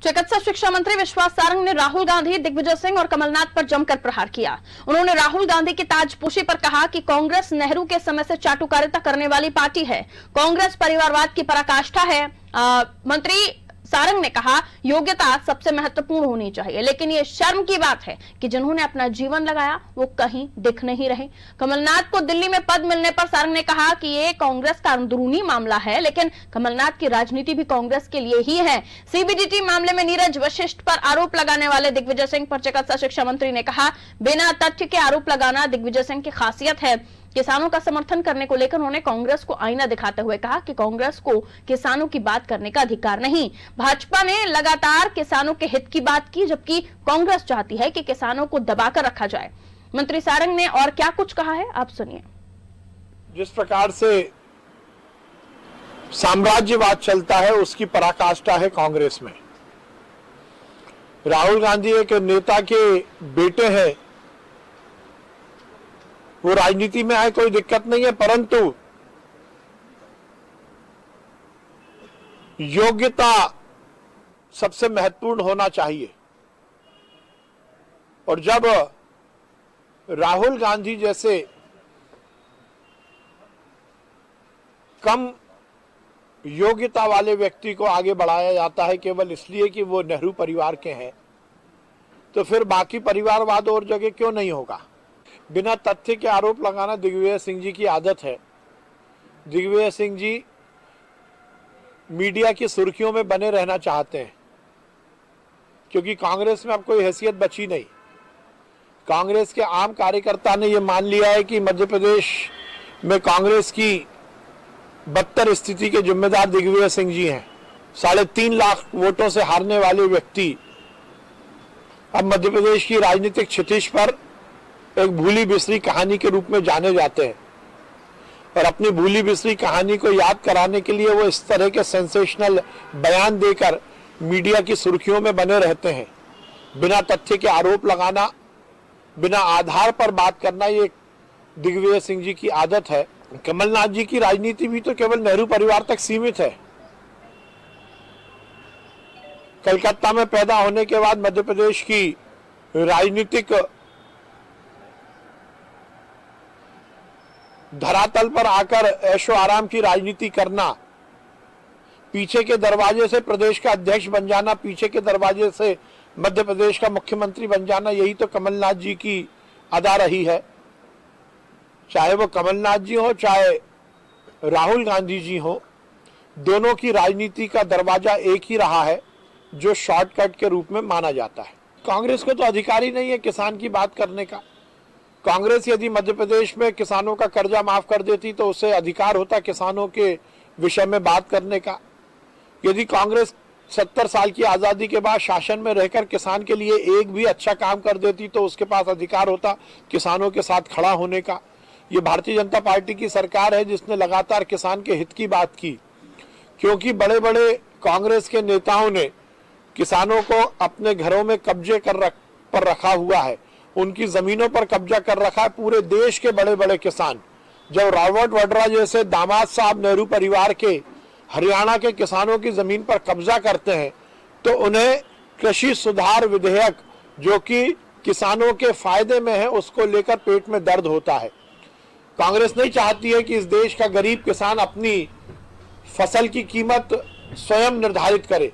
चिकित्सा शिक्षा मंत्री विश्वास सारंग ने राहुल गांधी, दिग्विजय सिंह और कमलनाथ पर जमकर प्रहार किया। उन्होंने राहुल गांधी की ताजपोशी पर कहा कि कांग्रेस नेहरू के समय से चाटुकारिता करने वाली पार्टी है, कांग्रेस परिवारवाद की पराकाष्ठा है। मंत्री सारंग ने कहा, योग्यता सबसे महत्वपूर्ण होनी चाहिए, लेकिन ये शर्म की बात है कि जिन्होंने अपना जीवन लगाया वो कहीं दिख नहीं रहे। कमलनाथ को दिल्ली में पद मिलने पर सारंग ने कहा कि ये कांग्रेस का अंदरूनी मामला है, लेकिन कमलनाथ की राजनीति भी कांग्रेस के लिए ही है। सीबीडीटी मामले में नीरज वशिष्ठ पर आरोप लगाने वाले दिग्विजय सिंह पर चिकित्सा शिक्षा मंत्री ने कहा, बिना तथ्य के आरोप लगाना दिग्विजय सिंह की खासियत है। किसानों का समर्थन करने को लेकर उन्होंने कांग्रेस को आईना दिखाते हुए कहा कि कांग्रेस को किसानों की बात करने का अधिकार नहीं। भाजपा ने लगातार किसानों के हित की बात की, जबकि कांग्रेस चाहती है कि किसानों को दबाकर रखा जाए। मंत्री सारंग ने और क्या कुछ कहा है, आप सुनिए। जिस प्रकार से साम्राज्यवाद चलता है उसकी पराकाष्ठा है कांग्रेस में। राहुल गांधी एक नेता के बेटे हैं, वो राजनीति में आए कोई दिक्कत नहीं है, परंतु योग्यता सबसे महत्वपूर्ण होना चाहिए। और जब राहुल गांधी जैसे कम योग्यता वाले व्यक्ति को आगे बढ़ाया जाता है केवल इसलिए कि वो नेहरू परिवार के हैं, तो फिर बाकी परिवारवाद और जगह क्यों नहीं होगा। बिना तथ्य के आरोप लगाना दिग्विजय सिंह जी की आदत है। दिग्विजय सिंह जी मीडिया की सुर्खियों में बने रहना चाहते हैं, क्योंकि कांग्रेस में अब कोई हैसियत बची नहीं। कांग्रेस के आम कार्यकर्ता ने यह मान लिया है कि मध्य प्रदेश में कांग्रेस की बदतर स्थिति के जिम्मेदार दिग्विजय सिंह जी हैं। 3.5 लाख वोटों से हारने वाले व्यक्ति अब मध्य प्रदेश की राजनीतिक क्षितिज पर एक भूली बिसरी कहानी के रूप में जाने जाते हैं, और अपनी भूली बिसरी कहानी को याद कराने के लिए वो इस तरह के सेंसेशनल बयान देकर मीडिया की सुर्खियों में बने रहते हैं। बिना तथ्य के आरोप लगाना, बिना आधार पर बात करना, ये दिग्विजय सिंह जी की आदत है। कमलनाथ जी की राजनीति भी तो केवल नेहरू परिवार तक सीमित है। कलकत्ता में पैदा होने के बाद मध्य प्रदेश की राजनीतिक धरातल पर आकर ऐशो आराम की राजनीति करना, पीछे के दरवाजे से प्रदेश का अध्यक्ष बन जाना, पीछे के दरवाजे से मध्य प्रदेश का मुख्यमंत्री बन जाना, यही तो कमलनाथ जी की अदा रही है। चाहे वो कमलनाथ जी हो, चाहे राहुल गांधी जी हो, दोनों की राजनीति का दरवाजा एक ही रहा है, जो शॉर्टकट के रूप में माना जाता है। कांग्रेस को तो अधिकार ही नहीं है किसान की बात करने का। कांग्रेस यदि मध्य प्रदेश में किसानों का कर्जा माफ कर देती तो उसे अधिकार होता किसानों के विषय में बात करने का। यदि कांग्रेस 70 साल की आजादी के बाद शासन में रहकर किसान के लिए एक भी अच्छा काम कर देती तो उसके पास अधिकार होता किसानों के साथ खड़ा होने का। ये भारतीय जनता पार्टी की सरकार है जिसने लगातार किसान के हित की बात की, क्योंकि बड़े बड़े कांग्रेस के नेताओं ने किसानों को अपने घरों में कब्जे पर रखा हुआ है, उनकी जमीनों पर कब्जा कर रखा है। पूरे देश के बड़े बड़े किसान जब रॉबर्ट वड्रा जैसे दामाद साहब नेहरू परिवार के हरियाणा के किसानों की जमीन पर कब्जा करते हैं तो उन्हें कृषि सुधार विधेयक जो कि किसानों के फायदे में है उसको लेकर पेट में दर्द होता है। कांग्रेस नहीं चाहती है कि इस देश का गरीब किसान अपनी फसल की कीमत स्वयं निर्धारित करे।